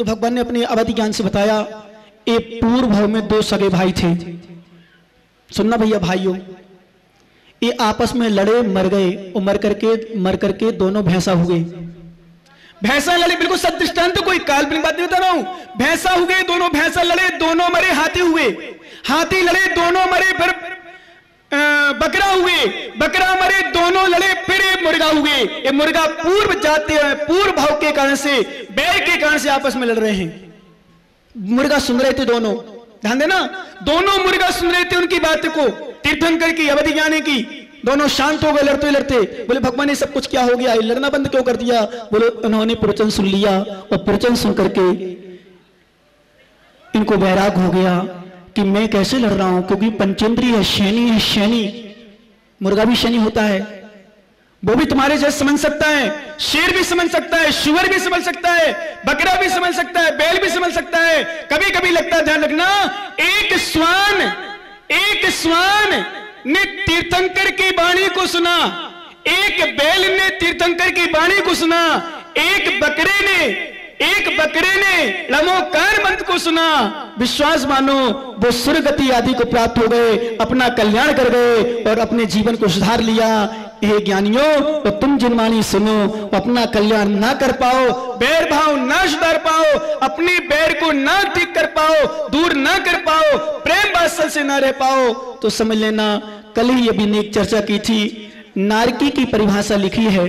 तो भगवान ने अपने अवधि ज्ञान से बताया, एक पूर्व भाव में दो सगे भाई थे। सुनना भैया भाइयों, ये आपस में लड़े, मर गए, और मर करके दोनों भैंसा हुए। भैंसा लड़े, बिल्कुल सत्य दृष्टांत, तो कोई काल्पनिक बात नहीं बता रहा हूं। भैंसा हुए, दोनों भैंसा लड़े, दोनों मरे। हाथी हुए, हाथी लड़े, दोनों मरे। फिर बकरा हुए, बकरा मरे, दोनों लड़े। फिर एक मुर्गा हुए। ये मुर्गा पूर्व जाते हैं, पूर्व भाव के कारण से, बैर के कारण से आपस में लड़ रहे हैं। मुर्गा सुन रहे थे दोनों, ध्यान देना, दोनों मुर्गा सुन रहे थे उनकी बात को, तीर्थंकर की, अवधि ज्ञानी की। दोनों शांत हो गए, लड़ते लड़ते। बोले भगवान ये सब कुछ क्या हो गया, लड़ना बंद क्यों कर दिया? बोले उन्होंने प्रवचन सुन लिया, और प्रवचन सुन करके इनको वैराग हो गया कि मैं कैसे लड़ रहा हूं, क्योंकि पंचेंद्रिय है, शैनी है, शैनी। मुर्गा भी शैनी होता है, वो भी तुम्हारे जैसे समझ सकता है। शेर भी समझ सकता है, शुअर भी समझ सकता है, बकरा भी समझ सकता है, बैल भी समझ सकता है। कभी कभी लगता है, ध्यान रखना, एक श्वान ने तीर्थंकर की वाणी को सुना, एक बैल ने तीर्थंकर की वाणी को सुना, एक बकरे ने लमोकार मंत्र को सुना। विश्वास मानो वो सुरगति आदि को प्राप्त हो गए, अपना कल्याण कर गए और अपने जीवन को सुधार लिया। हे ज्ञानियों, तो तुम जिनवाणी सुनो, अपना कल्याण ना कर पाओ, बैर भाव ना सुधार पाओ, अपने बैर को ना ठीक कर पाओ, दूर ना कर पाओ, प्रेम वात्सल्य से ना रह पाओ, तो समझ लेना। कल ही अभी ने एक चर्चा की थी, नारकी की परिभाषा लिखी है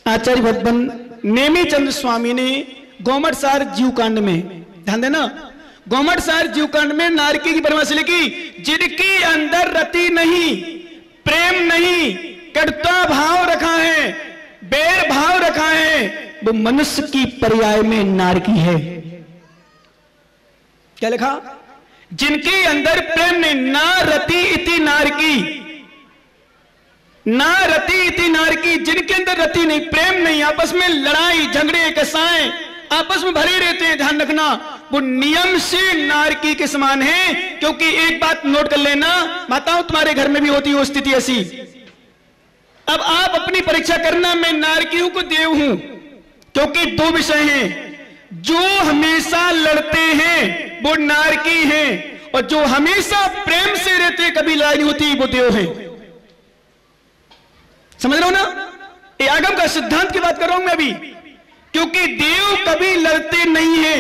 आचार्य भगवान नेमीचंद्र स्वामी ने गोमट सार जीव कांड में। ध्यान देना, गोमट सार जीव कांड में नारकी की परिभाषा लिखी, जिनके अंदर रति नहीं, प्रेम नहीं, कटुता भाव रखा है, बैर भाव रखा है, वो मनुष्य की पर्याय में नारकी है। क्या लिखा? जिनके अंदर प्रेम नहीं, ना रति इति नारकी, ना रति इति नारकी। जिनके अंदर रति नहीं, प्रेम नहीं, आपस में लड़ाई झगड़े कसाएं आपस में भरे रहते हैं, ध्यान रखना, वो नियम से नारकी के समान है। क्योंकि एक बात नोट कर लेना, माताओं तुम्हारे घर में भी होती है स्थिति ऐसी। अब आप अपनी परीक्षा करना, मैं नारकी हूं को देव हूं, क्योंकि दो विषय हैं। जो हमेशा लड़ते हैं वो नारकी हैं, और जो हमेशा प्रेम से रहते, कभी लड़ाई नहीं होती, वो देव हैं। समझ रहे हो ना? ये आगम का सिद्धांत की बात कर रहा हूं मैं अभी। क्योंकि देव कभी लड़ते नहीं है,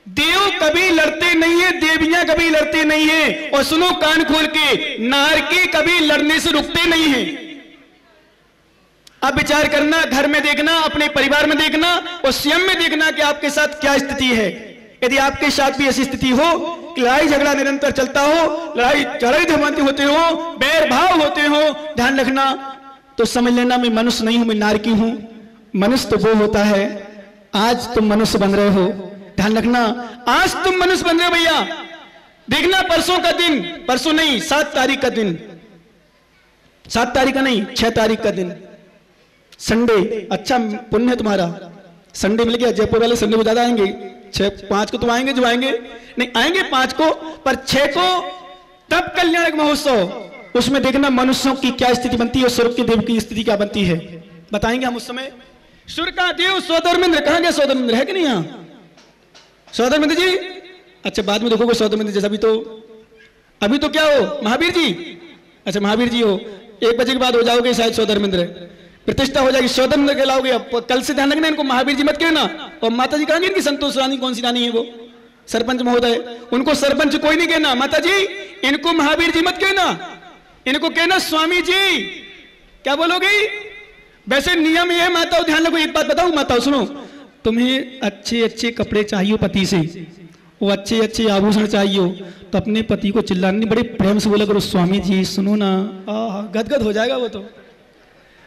देव कभी लड़ते नहीं है, देवियां कभी लड़ते नहीं है। और सुनो कान खोल के, नारकी कभी लड़ने से रुकते नहीं है। आप विचार करना, घर में देखना, अपने परिवार में देखना, और स्वयं में देखना कि आपके साथ क्या स्थिति है। यदि आपके साथ भी ऐसी स्थिति हो कि लड़ाई झगड़ा निरंतर चलता हो, लड़ाई झगड़े धमाते होते हो, बैर भाव होते हो, ध्यान रखना, तो समझ लेना मैं मनुष्य नहीं हूं, मैं नारकी हूं। मनुष्य तो वो होता है, आज तुम मनुष्य बन रहे हो, ध्यान रखना, आज तुम मनुष्य बन रहे हो भैया। देखना परसों का दिन, परसों नहीं 7 तारीख का दिन, 7 तारीख का नहीं 6 तारीख का दिन, संडे। अच्छा पुण्य है तुम्हारा, संडे मिल गया। जयपुर वाले संडे को ज्यादा आएंगे, 5 को तो आएंगे, जो आएंगे नहीं आएंगे 5 को, पर 6 को तब कल्याण महोत्सव, उसमें देखना मनुष्यों की क्या स्थिति बनती है और स्वर्ग के देव की स्थिति क्या बनती है, बताएंगे हम उस समय। स्वर्ग का देव सौधर्मेंद्र, कहां गया सौधर्मेंद्र? है कि नहीं यहाँ सौधर्मेंद्र जी? अच्छा बाद में देखोगे सौधर्मेंद्र जैसा। अभी तो क्या हो, महावीर जी? अच्छा महावीर जी हो, 1 बजे के बाद हो जाओगे शायद सौधर्मेंद्र, प्रतिष्ठा हो जाएगी, सौधर्मेंद्र कहलाओगे। अब कल से ध्यान रखना, इनको महावीर जी मत कहना। और माता जी कहांगे इनकी? संतोष रानी, कौन सी रानी है वो? सरपंच महोदय, उनको सरपंच कोई नहीं कहना। माता जी इनको महावीर जी मत कहना, इनको कहना स्वामी जी। क्या बोलोगे? वैसे नियम ये है माताओं, ध्यान रखो, एक बात बताऊं माताओं सुनो, तुम्हें अच्छे अच्छे कपड़े चाहिए पति से, वो अच्छे अच्छे आभूषण चाहिए, तो अपने पति को चिल्लाने बड़े प्रेम से बोला करो, स्वामी जी सुनो ना, गदगद हो जाएगा वो तो।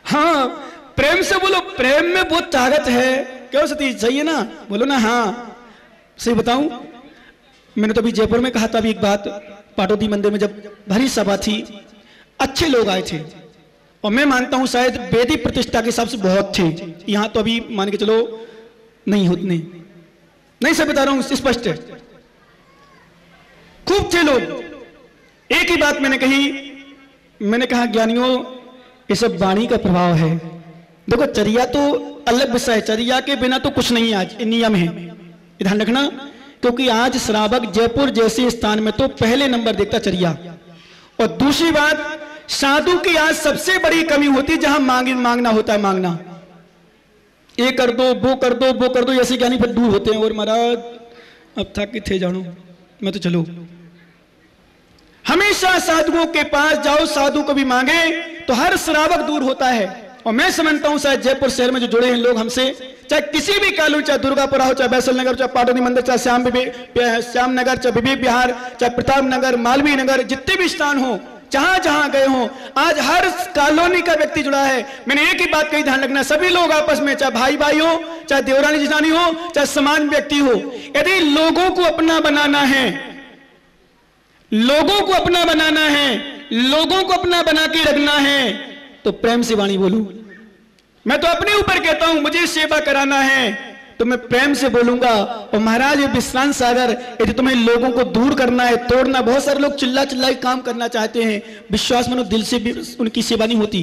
हाँ प्रेम से बोलो, प्रेम में बहुत ताकत है। क्यों सतीश, सही है ना? बोलो ना हाँ। सही बताऊं, मैंने तो अभी जयपुर में कहा था अभी एक बात, पाटोदी मंदिर में जब भरी सभा थी, अच्छे लोग आए थे, और मैं मानता हूं शायद वेदी प्रतिष्ठा के हिसाब से बहुत थे। यहां तो अभी मान के चलो नहीं उतने, नहीं सब बता रहा हूं, स्पष्ट है, खूब थे लोग। एक ही बात मैंने कही, मैंने कहा ज्ञानियों ये सब वाणी का प्रभाव है, देखो चर्या तो अलग विषय है, चर्या के बिना तो कुछ नहीं है। आज नियम है, ध्यान रखना, क्योंकि आज श्रावक जयपुर जैसे स्थान में तो पहले नंबर देखता चर्या। और दूसरी बात, साधु की आज सबसे बड़ी कमी होती है जहां मांगना होता है, मांगना, ये कर दो, वो कर दो, वो कर दो, ऐसे ज्ञानी फिर दूर होते हैं। और महाराज अब थक के थे जानो, मैं तो चलो। हमेशा साधुओं के पास जाओ, साधु को भी मांगे तो हर श्रावक दूर होता है। और मैं समझता हूं शायद जयपुर शहर में जो जुड़े हैं लोग हमसे, चाहे किसी भी कालू, चाहे दुर्गापुरा हो, चाहे बैसल नगर, चाहे पाटनी मंदिर, चाहे श्याम नगर, चाहे विवेक विहार, चाहे प्रताप नगर, मालवीय नगर, जितने भी स्थान हो, जहां जहां गए हो, आज हर कॉलोनी का व्यक्ति जुड़ा है। मैंने एक ही बात कही, ध्यान रखना, सभी लोग आपस में, चाहे भाई भाई हो, चाहे देवरानी जिठानी हो, चाहे समान व्यक्ति हो, यदि लोगों को अपना बनाना है, लोगों को अपना बनाना है, लोगों को अपना बना के रखना है, तो प्रेम से वाणी बोलो। मैं तो अपने ऊपर कहता हूं, मुझे सेवा कराना है तो मैं प्रेम से बोलूंगा। और महाराज, ये विश्रांत सागर, यदि तुम्हें लोगों को दूर करना है, तोड़ना, बहुत सारे लोग चिल्ला चिल्ला काम करना चाहते हैं, विश्वास मानो दिल से भी उनकी सेवा नहीं होती,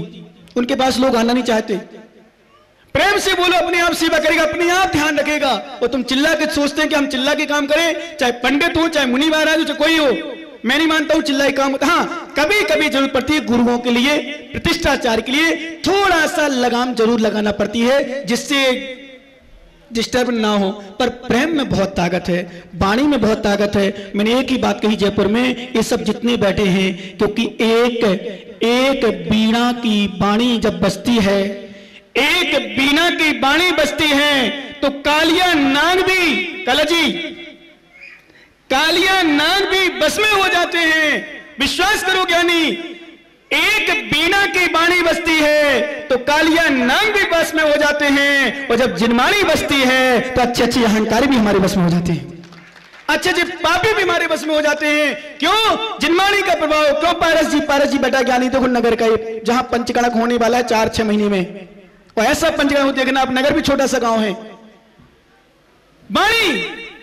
उनके पास लोग आना नहीं चाहते। प्रेम से बोलो, अपने आप सेवा करेगा, अपने आप ध्यान रखेगा। और तुम चिल्ला के सोचते हैं कि हम चिल्ला के काम करें, चाहे पंडित हो, चाहे मुनि महाराज हो, चाहे कोई हो, मैं नहीं मानता हूं चिल्ला के काम होता। हाँ, कभी कभी जरूरत पड़ती है गुरुओं के लिए, प्रतिष्ठाचार के लिए थोड़ा सा लगाम जरूर लगाना पड़ती है, जिससे डिस्टर्ब ना हो। पर प्रेम में बहुत ताकत है, वाणी में बहुत ताकत है। मैंने एक ही बात कही जयपुर में, ये सब जितने बैठे हैं, क्योंकि एक बीणा की वाणी जब बजती है, एक बीणा की वाणी बजती है, तो कालिया नाग भी, कलजी, कालिया नाग भी बस में हो जाते हैं। विश्वास करो ज्ञानी, एक बीणा की वाणी बजती है तो कालिया नाग भी बस में हो जाते हैं। और जब जिनवाणी बजती है तो अच्छे अच्छे अहंकारी भी हमारे बस में हो जाते हैं, अच्छे अच्छे पापी भी हमारे बस में हो जाते हैं। क्यों? जिनवाणी का प्रभाव। क्यों? पारस जी बेटा ज्ञानी देखो नगर का, जहां पंचकणक होने वाला है 4-6 महीने में, और ऐसा पंचकणक देखना, आप नगर भी छोटा सा गांव है। वाणी,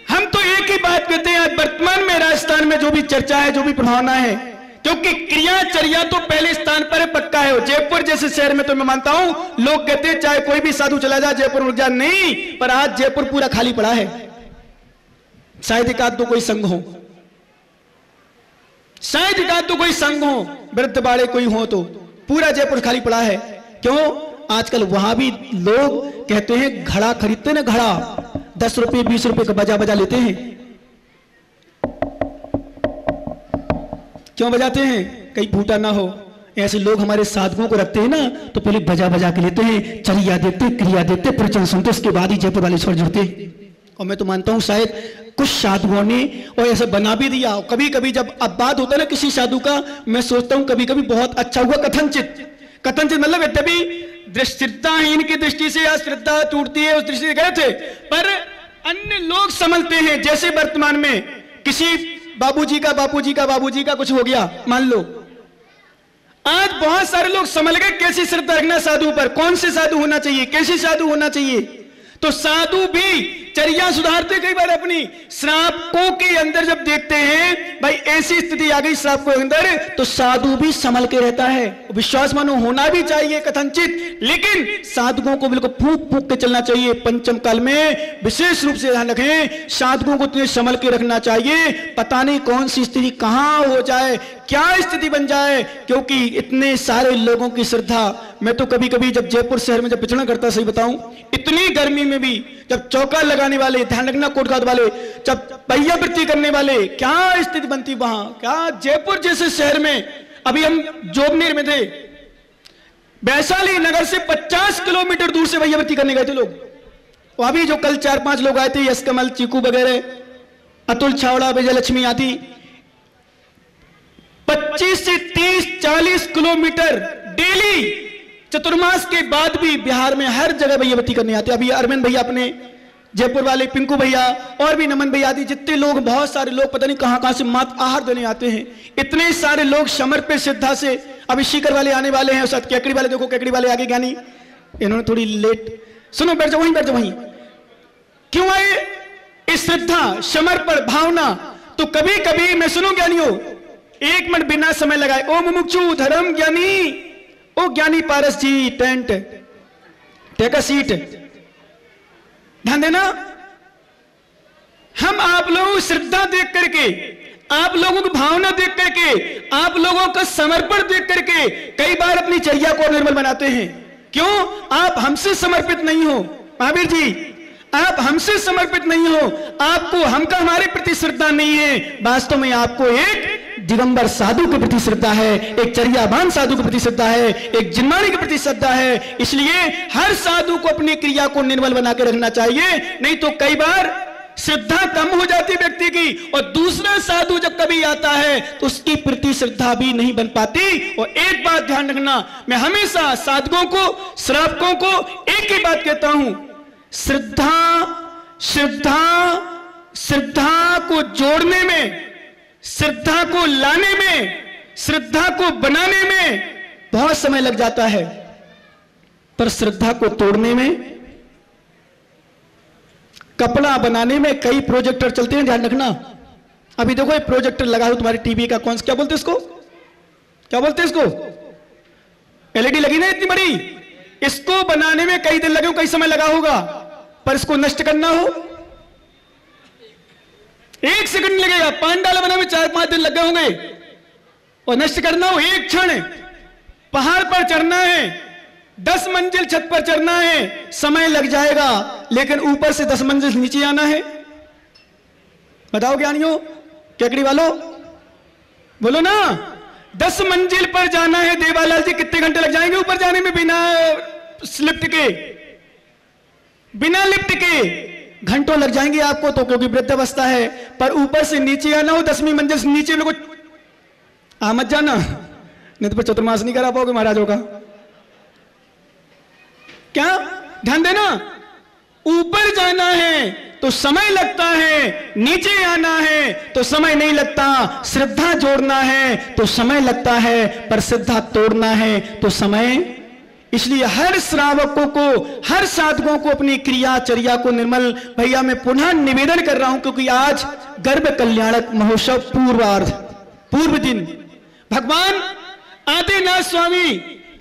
हम तो एक ही बात कहते हैं, वर्तमान में राजस्थान में जो भी चर्चा है, जो भी प्रभावना है, क्योंकि क्रियाचर्या तो पहले स्थान पर है, पक्का है। जयपुर जैसे शहर में तो मैं मानता हूं, लोग कहते हैं चाहे कोई भी साधु चला जाए जयपुर रुक जा, नहीं, पर आज जयपुर पूरा खाली पड़ा है। शायद एक आध तो कोई संघ हो, शायद एक आध तो कोई संघ हो, वृद्ध बाड़े कोई हो, तो पूरा जयपुर खाली पड़ा है। क्यों? आजकल वहां भी लोग कहते हैं घड़ा खरीदते ना, घड़ा 10 रुपए 20 रुपए का बजा बजा लेते हैं। क्यों बजाते हैं? कहीं फूटा ना हो। ऐसे लोग हमारे साधकों को रखते हैं ना, तो पहले बजा बजा के लेते हैं, चर्या देते, क्रिया देते, प्रवचन सुनते, उसके बाद ही जयपुर वाले स्वर जुड़ते। और मैं तो मानता हूं शायद कुछ साधुओं ने और ऐसा बना भी दिया। कभी कभी जब अब बात होता है ना किसी साधु का, मैं सोचता हूं कभी कभी बहुत अच्छा हुआ कथनचित मतलब तभी श्रद्धाहीन की दृष्टि से या श्रद्धा टूटती है उस दृष्टि से गए थे, पर अन्य लोग समझते हैं। जैसे वर्तमान में किसी बाबूजी का कुछ हो गया, मान लो, आज बहुत सारे लोग समझ गए कैसी श्रद्धा रखना साधु पर, कौन से साधु होना चाहिए, कैसे साधु होना चाहिए। तो साधु भी चर्या सुधारते कई बार अपनी। श्रावकों के अंदर जब देखते हैं भाई ऐसी स्थिति आ गई श्रावकों के अंदर, तो साधु भी संभल के रहता है। विश्वास मानो होना भी चाहिए कथनचित, लेकिन साधुओं को बिल्कुल फूंक फूंक के चलना चाहिए। पंचम काल में विशेष रूप से ध्यान रखें, साधुओं को तुम्हें संभल के रखना चाहिए। पता नहीं कौन सी स्थिति कहां हो जाए, क्या स्थिति बन जाए, क्योंकि इतने सारे लोगों की श्रद्धा। मैं तो कभी कभी जब जयपुर शहर में जब विचरण करता, सही बताऊं, इतनी गर्मी में भी जब चौका लगाने वाले, ध्यान रखना कोटघाट वाले, जब पहिया वृत्ति करने वाले, क्या स्थिति बनती वहां। क्या जयपुर जैसे शहर में, अभी हम जोबनेर में थे, वैशाली नगर से 50 किलोमीटर दूर से पहिया वृत्ति करने गए थे लोग। और अभी जो कल 4-5 लोग आए थे, यश कमल, चीकू वगैरह, अतुल छावड़ा, विजयलक्ष्मी आदि, 25 से 30-40 किलोमीटर डेली चतुर्मास के बाद भी बिहार में हर जगह भैया बत्ती करने आते। अभी अरविंद भैया अपने जयपुर वाले, पिंकू भैया और भी नमन भैया आदि जितने लोग, बहुत सारे लोग पता नहीं कहां कहां से मात आहार देने आते हैं। इतने सारे लोग समर्पित श्रद्धा से। अभी शिकर वाले आने वाले हैं, साथ केकड़ी वाले, देखो केकड़ी वाले आगे ज्ञानी, इन्होंने थोड़ी लेट, सुनो बैठ जाओ वहीं, बैठ जाओ वहीं। क्यों आए? इस श्रद्धा, समर्पण भावना। तो कभी कभी मैं सुनो ज्ञानियों, 1 मिनट बिना समय लगाए, ओ मुमुक्षु धर्म ज्ञानी, ओ ज्ञानी पारस जी टेंट, टेक अ सीट। ध्यान देना, हम आप लोगों की श्रद्धा देख करके, आप लोगों की भावना देख करके, आप लोगों का समर्पण देख करके कई बार अपनी चर्या को निर्मल बनाते हैं। क्यों? आप हमसे समर्पित नहीं हो महावीर जी, आप हमसे समर्पित नहीं हो, आपको हमका हमारे प्रति श्रद्धा नहीं है। वास्तव में आपको एक दिगंबर साधु के प्रति श्रद्धा है, एक चर्यावान साधु के प्रति श्रद्धा है, एक जिनवाणी के प्रति श्रद्धा है। इसलिए हर साधु को अपनी क्रिया को निर्मल बना के रखना चाहिए, नहीं तो कई बार श्रद्धा कम हो जाती व्यक्ति की, और दूसरा साधु जब कभी आता है तो उसकी प्रति श्रद्धा भी नहीं बन पाती। और एक बात ध्यान रखना, मैं हमेशा साधकों को, श्रावकों को एक ही बात कहता हूं, श्रद्धा श्रद्धा श्रद्धा को जोड़ने में, श्रद्धा को लाने में, श्रद्धा को बनाने में बहुत समय लग जाता है, पर श्रद्धा को तोड़ने में, कपड़ा बनाने में कई प्रोजेक्टर चलते हैं। ध्यान रखना, अभी देखो एक प्रोजेक्टर लगा हो तुम्हारी टीवी का, कौन सा, क्या बोलते हैं इसको, क्या बोलते हैं इसको, एलईडी लगी ना इतनी बड़ी, इसको बनाने में कई दिन लगे हो, कई समय लगा होगा, पर इसको नष्ट करना हो 1 सेकंड लगेगा। पांडाल बनाने में 4-5 दिन लग गए होंगे, और नष्ट करना हो 1 क्षण। पहाड़ पर चढ़ना है, 10 मंजिल छत पर चढ़ना है, समय लग जाएगा, लेकिन ऊपर से 10 मंजिल नीचे आना है। बताओ ज्ञानियों, केकड़ी वालों, बोलो ना, 10 मंजिल पर जाना है देवालाल जी, कितने घंटे लग जाएंगे ऊपर जाने में बिना लिफ्ट के, बिना लिफ्ट के घंटों लग जाएंगे आपको तो, क्योंकि वृद्धावस्था है। पर ऊपर से नीचे आना हो 10वीं मंजिल से नीचे, लोगों आ मत जाना, नहीं तो फिर चतुर्मास नहीं करा पाओगे महाराजों का। क्या ध्यान देना, ऊपर जाना है तो समय लगता है, नीचे आना है तो समय नहीं लगता। श्रद्धा जोड़ना है तो समय लगता है, पर श्रद्धा तोड़ना है तो समय। इसलिए हर श्रावकों को, हर साधकों को अपनी क्रियाचर्या को निर्मल, भैया मैं पुनः निवेदन कर रहा हूं, क्योंकि आज गर्भ कल्याणक महोत्सव पूर्वार्ध, पूर्व दिन भगवान आदिनाथ स्वामी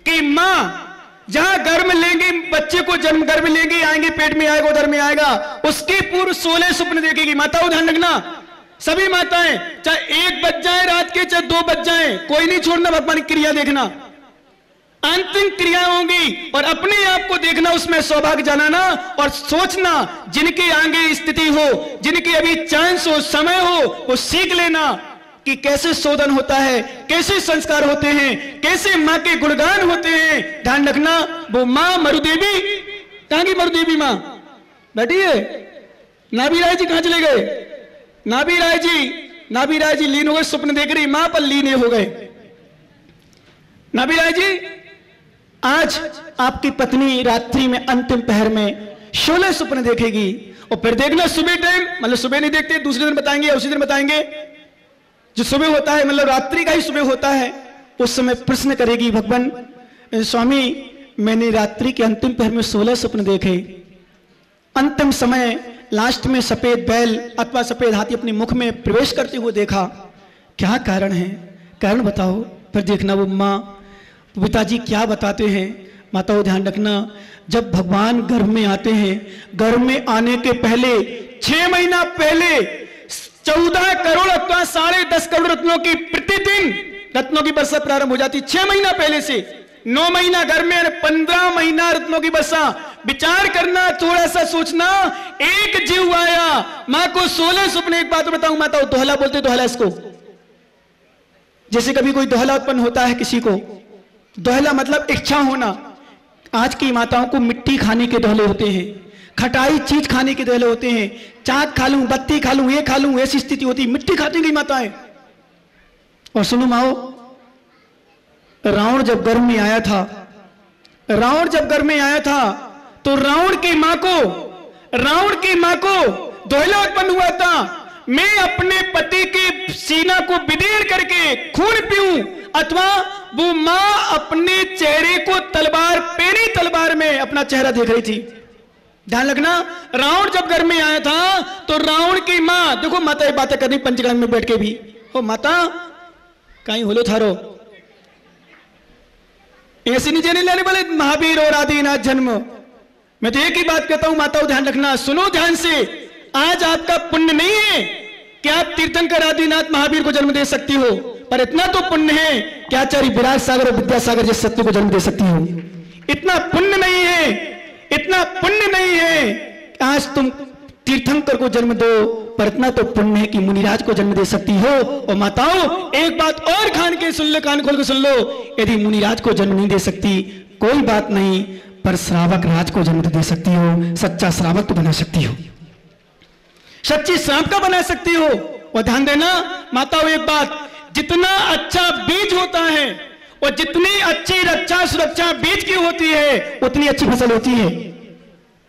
की मां जहां गर्भ लेंगे, बच्चे को जन्म गर्भ लेंगे, आएंगे, पेट में आएगा, उधर में आएगा, उसके पूर्व 16 स्वप्न देखेगी। माताओं ध्यान रखना, सभी माताएं, चाहे 1 बज जाए रात के, चाहे 2 बज जाए, कोई नहीं छोड़ना, भगवान की क्रिया देखना, अंतिम क्रिया होंगी, और अपने आप को देखना, उसमें सौभाग्य जनाना और सोचना, जिनके आगे स्थिति हो, जिनके अभी चांस हो, समय हो, वो सीख लेना कि कैसे शोधन होता है, कैसे संस्कार होते हैं, कैसे मां के गुणगान होते हैं। ध्यान रखना, वो मां मरुदेवी, कहां की मरुदेवी मां बैठी है, नाभीराय जी कहां चले गए, नाभीराय जी लीन हो गए, स्वप्न देख रही मां पर लीन हो गए। नाभीराय जी, आज आपकी पत्नी रात्रि में अंतिम पहर में 16 स्वप्न देखेगी, और फिर देखना सुबह टाइम, मतलब सुबह नहीं देखते, दूसरे दिन बताएंगे, उसी दिन बताएंगे, जो सुबह होता है मतलब रात्रि का ही सुबह होता है, उस समय प्रश्न करेगी, भगवान स्वामी मैंने रात्रि के अंतिम पहर में 16 स्वप्न देखे, अंतिम समय लास्ट में सफेद बैल अथवा सफेद हाथी अपने मुख में प्रवेश करते हुए देखा, क्या कारण है, कारण बताओ। फिर देखना वो माँ पिताजी क्या बताते हैं। माताओं ध्यान रखना, जब भगवान गर्भ में आते हैं, गर्भ में आने के पहले 6 महीना पहले 14 करोड़ अथवा 10.5 करोड़ रत्नों की प्रतिदिन रत्नों की वर्षा प्रारंभ हो जाती। 6 महीना पहले से 9 महीना घर में, 15 महीना रत्नों की वर्षा। विचार करना, थोड़ा सा सोचना, एक जीव आया, मां को 16 स्वप्न। एक बात बताऊं माता, दोहला बोलते, दोहला इसको, जैसे कभी कोई दोहला उत्पन्न होता है किसी को, दोहला मतलब इच्छा होना। आज की माताओं को मिट्टी खाने के दोहले होते हैं, खटाई चीज खाने के दोहले होते हैं, चाक खा लूं, बत्ती खा लूं, ये खा लूं, ऐसी स्थिति होती है, मिट्टी खाती गई माताएं। और सुनो माओ, रावण जब गर्भ में आया था, रावण जब गर्भ में आया था तो रावण की मां को दोहला उत्पन्न हुआ था, मैं अपने पति के सीना को विदीर्ण करके खून पीऊं, अथवा वो मां अपने चेहरे को तलवार, पेरी तलवार में अपना चेहरा देख रही थी। ध्यान रखना, रावण जब घर में आया था तो रावण की मां, देखो माता ये बातें करनी पंचग्राम में बैठ के भी, हो माता कहीं होलो थारो, ऐसे नहीं जाने लेने वाले महावीर और आदिनाथ जन्म, मैं तो एक ही बात कहता हूं माताओं, ध्यान रखना, सुनो ध्यान से। आज आपका पुण्य नहीं है कि आप तीर्थंकर आदिनाथ महावीर को जन्म दे सकती हो, पर इतना तो पुण्य है कि आचार्य विराट सागर और विद्यासागर जैसे सत्य को जन्म दे सकती हो। इतना पुण्य नहीं है, इतना पुण्य नहीं है आज तुम तीर्थंकर को जन्म दो, पर इतना तो पुण्य है कि मुनिराज को जन्म दे सकती हो। और माताओं एक बात और कान खोल के सुन लो, यदि मुनिराज को जन्म नहीं दे सकती कोई बात नहीं, पर श्रावक राज को जन्म दे सकती हो, सच्चा श्रावक तो बना सकती हो, सच्ची श्रावका बना सकती हो। और ध्यान देना माताओं एक बात, जितना अच्छा बीज होता है और जितनी अच्छी रक्षा सुरक्षा बीज की होती है उतनी अच्छी फसल होती है।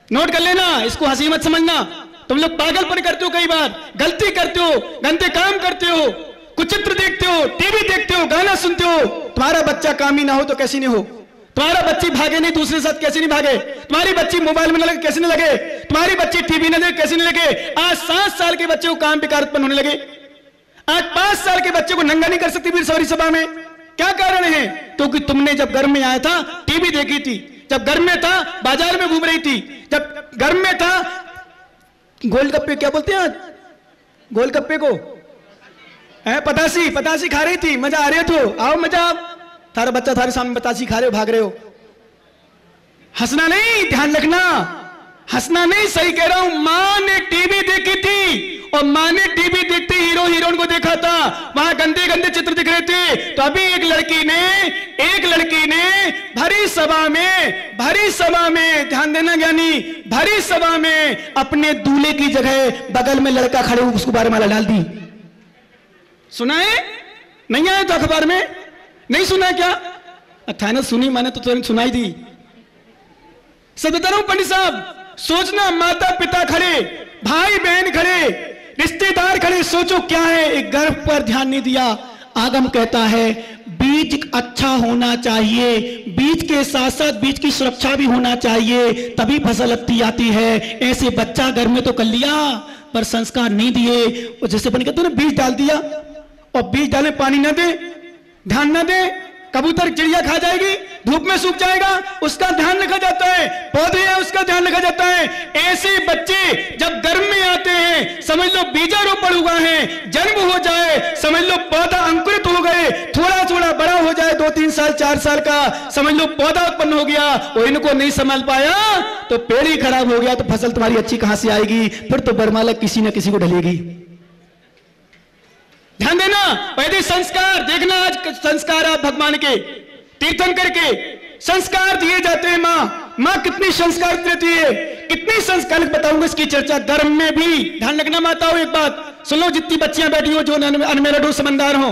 नोट कर लेना, इसको हंसी मत समझना। तुम लोग पागलपन करते हो, कई बार गलती करते हो, गंदे काम करते हो, कुचित्र देखते हो, टीवी देखते हो, गाना सुनते हो। तुम्हारा बच्चा कामी ना हो तो कैसे नहीं हो, तुम्हारा बच्ची भागे नहीं दूसरे साथ कैसे नहीं भागे, तुम्हारी बच्ची मोबाइल में न लगे कैसे नहीं लगे, तुम्हारी बच्ची टीवी न देखे कैसे नहीं लगे। आज 7 साल के बच्चे को काम बेकार उत्पन्न होने लगे, आज 5 साल के बच्चे को नंगा नहीं कर सकती वीर सौरी सभा में। क्या कारण है? क्योंकि तुमने जब घर में आया था टीवी देखी थी, जब घर में था बाजार में घूम रही थी, जब घर में था गोलगप्पे, क्या बोलते हैं आज गोलगप्पे को, पतासी खा रही थी, मजा आ रही तो आओ मजा। थारा बच्चा थारे सामने बतासी खा रहे हो, भाग रहे हो। हंसना नहीं, ध्यान रखना, हंसना नहीं, सही कह रहा हूं। मां ने टीवी देखी थी और मां ने टीवी देखते हीरो हीरोइन को देखा था, वहां गंदे गंदे चित्र दिख रहे थे। तो अभी एक लड़की ने भरी सभा में ध्यान देना ज्ञानी, भरी सभा में अपने दूल्हे की जगह बगल में लड़का खड़े हुए उसको बारे माला डाल दी। सुना है? नहीं आया तो अखबार में नहीं सुना क्या? था ना, सुनी मैंने तो तुरंत सुनाई दी। सब बता रहा हूं पंडित साहब, सोचना, माता पिता खड़े, भाई बहन खड़े, रिश्तेदार खड़े, सोचो क्या है। एक गर्भ पर ध्यान नहीं दिया। आगम कहता है बीज अच्छा होना चाहिए, बीज के साथ साथ बीज की सुरक्षा भी होना चाहिए, तभी फसल अच्छी आती है। ऐसे बच्चा घर में तो कर लिया पर संस्कार नहीं दिए। और जैसे बन कहते ना, बीज डाल दिया और बीज डाले पानी ना दे, ध्यान ना दे, कबूतर चिड़िया खा जाएगी, धूप में सूख जाएगा, उसका ध्यान रखा जाता है। पौधे हैं उसका ध्यान रखा जाता है। ऐसे बच्चे जब गर्भ में आते हैं समझ लो बीजारोपण हुआ है, जन्म हो जाए समझ लो पौधा अंकुरित हो गए, थोड़ा थोड़ा बड़ा हो जाए 2-3 साल 4 साल का समझ लो पौधा उत्पन्न हो गया, और इनको नहीं संभाल पाया तो पेड़ ही खराब हो गया, तो फसल तुम्हारी अच्छी कहां से आएगी? फिर तो बरमाला किसी न किसी को ढलेगी। ध्यान देना। यदि संस्कार देखना, आज संस्कार आप भगवान के तीर्थंकर के संस्कार दिए जाते हैं। माँ कितनी संस्कार देती है, कितनी संस्कार, बताऊंगा इसकी चर्चा। धर्म में भी ध्यान रखना माताओं, एक बात सुन लो, जितनी बच्चियां बैठी हो जो अनमेरिड हो, समझदार हो,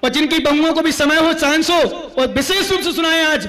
और जिनकी बहुओं को भी समय हो, चांस हो, और विशेष रूप से सुनाए आज